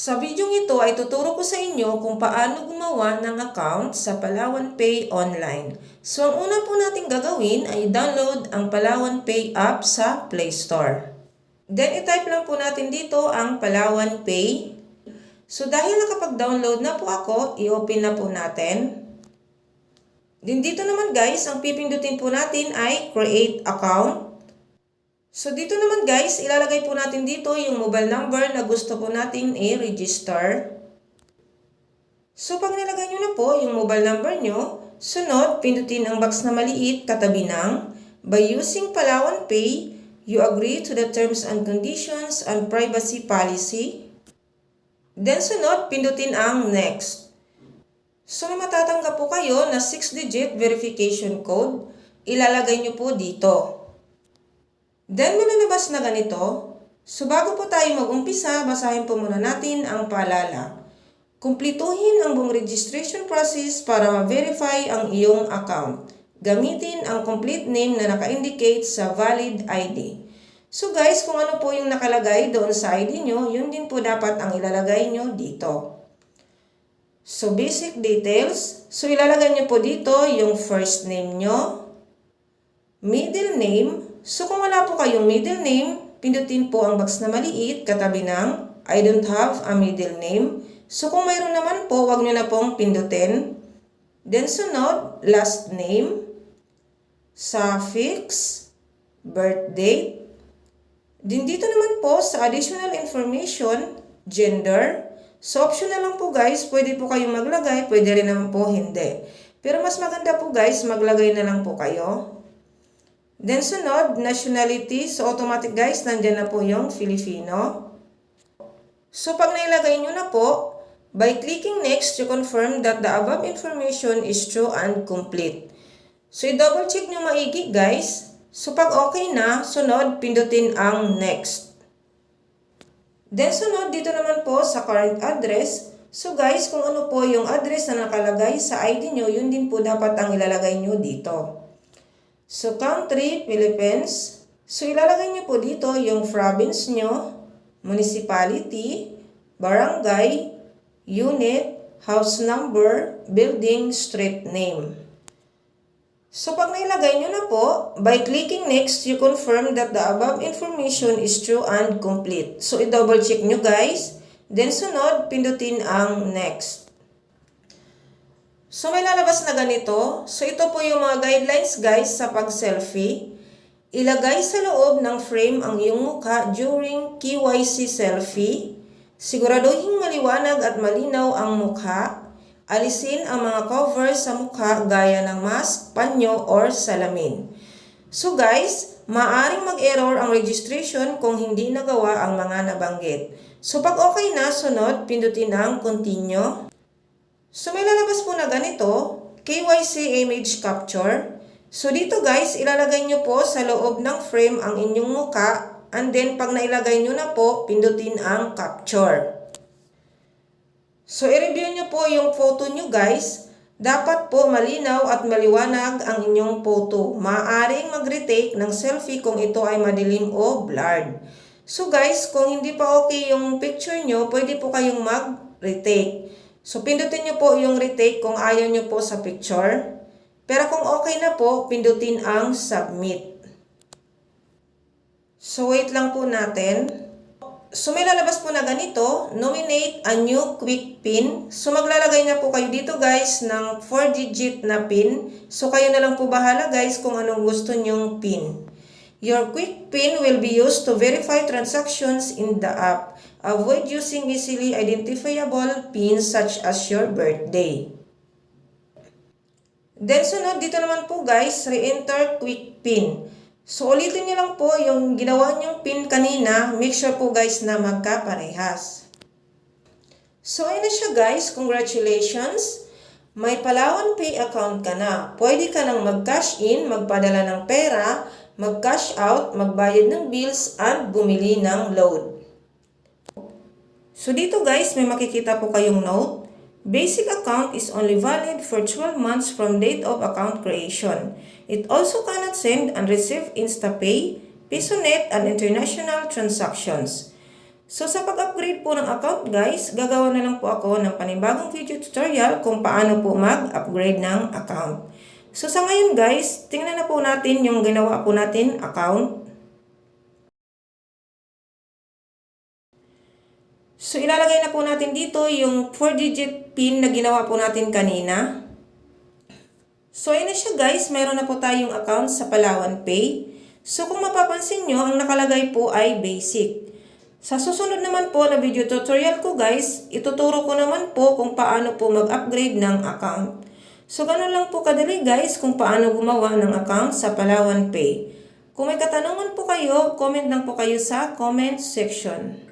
Sa videong ito ay tuturo ko sa inyo kung paano gumawa ng account sa Palawan Pay online. So ang una po natin gagawin ay download ang Palawan Pay app sa Play Store. Then i-type lang po natin dito ang Palawan Pay. So dahil nakapag-download na po ako, i-open na po natin. Din dito naman guys, ang pipindutin po natin ay Create Account. So dito naman guys, ilalagay po natin dito yung mobile number na gusto po natin i-register. So pag nilagay nyo na po yung mobile number nyo, sunod, pindutin ang box na maliit katabi ng By using Palawan Pay, you agree to the terms and conditions and privacy policy. Then sunod, pindutin ang Next. So may matatanggap po kayo na 6-digit verification code, ilalagay nyo po dito. Then malalabas na ganito. So bago po tayo mag-umpisa, basahin po muna natin ang paalala. Kumplituhin ang buong registration process para ma-verify ang iyong account. Gamitin ang complete name na naka-indicate sa valid ID. So guys, kung ano po yung nakalagay doon sa ID nyo, yun din po dapat ang ilalagay nyo dito. So basic details. So ilalagay nyo po dito yung first name nyo, middle name. So kung wala po kayong middle name, pindutin po ang box na maliit katabi ng I don't have a middle name. So kung mayroon naman po, wag nyo na pong pindutin. Then sunod, last name, suffix, birth date. Din dito naman po sa additional information, gender. So optional lang po guys, pwede po kayong maglagay, pwede rin naman po hindi. Pero mas maganda po guys, maglagay na lang po kayo. Then sunod, nationality. So automatic guys, nandyan na po yung Filipino. So pag nailagay nyo na po, by clicking next, you confirm that the above information is true and complete. So i-double check nyo maigi guys. So pag okay na, sunod, pindutin ang next. Then sunod, dito naman po sa current address. So guys, kung ano po yung address na nakalagay sa ID nyo, yun din po dapat ang ilalagay nyo dito. So country, Philippines. So ilalagay nyo po dito yung province nyo, municipality, barangay, unit, house number, building, street name. So pag nailagay nyo na po, by clicking next, you confirm that the above information is true and complete. So i-double check nyo guys. Then sunod, pindutin ang next. So may lalabas na ganito. So ito po yung mga guidelines guys sa pag-selfie. Ilagay sa loob ng frame ang iyong mukha during KYC selfie. Siguraduhin maliwanag at malinaw ang mukha. Alisin ang mga cover sa mukha gaya ng mask, panyo, or salamin. So guys, maaring mag-error ang registration kung hindi nagawa ang mga nabanggit. So pag okay na, sunod, pindutin ang continue. So may lalabas po na ganito, KYC image capture. So dito guys, ilalagay nyo po sa loob ng frame ang inyong mukha, and then pag nailagay nyo na po, pindutin ang capture. So i-review nyo po yung photo nyo guys. Dapat po malinaw at maliwanag ang inyong photo. Maaaring mag-retake ng selfie kung ito ay madilim o blurred. So guys, kung hindi pa okay yung picture nyo, pwede po kayong mag-retake. So pindutin nyo po yung retake kung ayaw nyo po sa picture. Pero kung okay na po, pindutin ang submit. So wait lang po natin. So may lalabas po na ganito, nominate a new quick pin. So maglalagay na po kayo dito guys ng 4-digit na pin. So kayo na lang po bahala guys kung anong gusto nyong pin. Your quick pin will be used to verify transactions in the app. Avoid using easily identifiable pins such as your birthday. Then sunod dito naman po guys, re-enter quick pin. So ulitin nyo lang po yung ginawa nyong pin kanina. Make sure po guys na magkaparehas. So ayun na siya guys. Congratulations! May Palawan Pay account ka na. Pwede ka nang mag-cash in, magpadala ng pera, mag-cash out, magbayad ng bills, at bumili ng load. So dito guys, may makikita po kayong note. Basic account is only valid for 12 months from date of account creation. It also cannot send and receive InstaPay, PisoNet, and international transactions. So sa pag-upgrade po ng account guys, gagawa na lang po ako ng panibagong video tutorial kung paano po mag-upgrade ng account. So sa ngayon guys, tingnan na po natin yung ginawa po natin account. So ilalagay na po natin dito yung 4-digit PIN na ginawa po natin kanina. So ayun na siya guys, meron na po tayong account sa Palawan Pay. So kung mapapansin nyo, ang nakalagay po ay basic. Sa susunod naman po na video tutorial ko guys, ituturo ko naman po kung paano po mag-upgrade ng account. So ganun lang po kadali guys kung paano gumawa ng account sa Palawan Pay. Kung may katanungan po kayo, comment lang po kayo sa comment section.